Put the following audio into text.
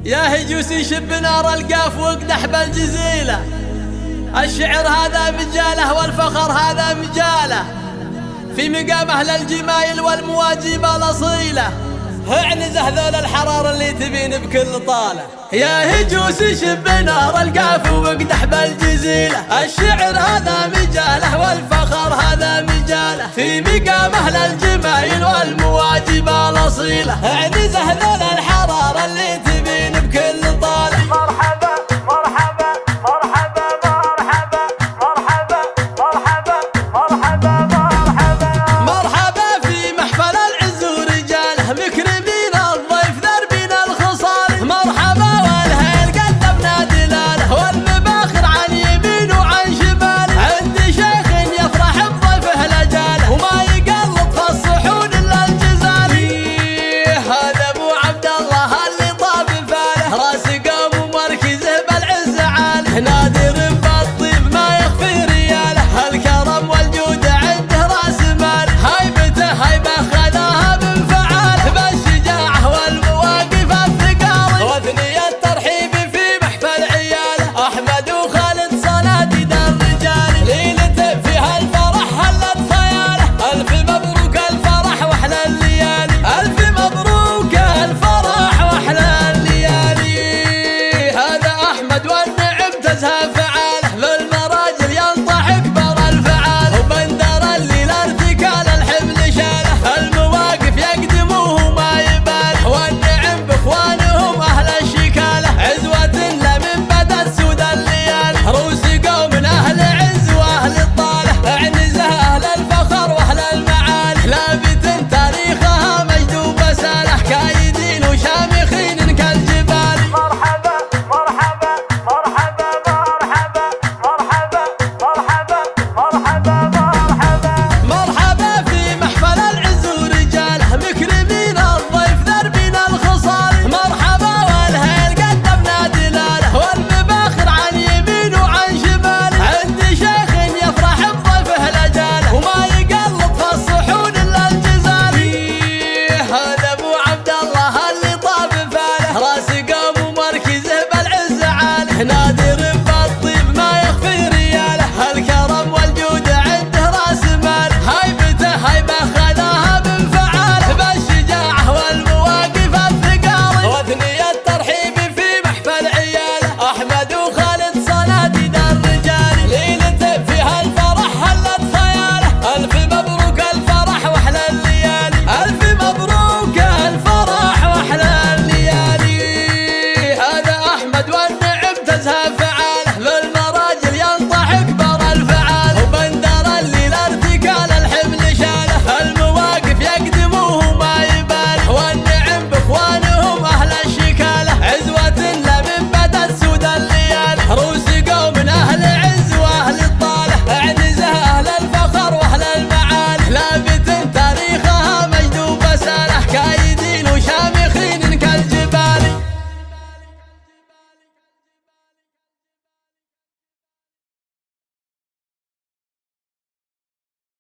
يا هجوسي شب نار القاف واقدح بالجزيلة، الشعر هذا مجاله والفخر هذا مجاله، في مقام أهل الجمايل والمواجب الأصيلة، اعنزه ذول الحرار اللي تبين بكل طالة. يا هجوسي شب نار القاف واقدح بالجزيلة، الشعر هذا مجاله والفخر هذا مجاله، في مقام أهل الجمايل والمواجب الأصيلة، اعنزه ذول الحرار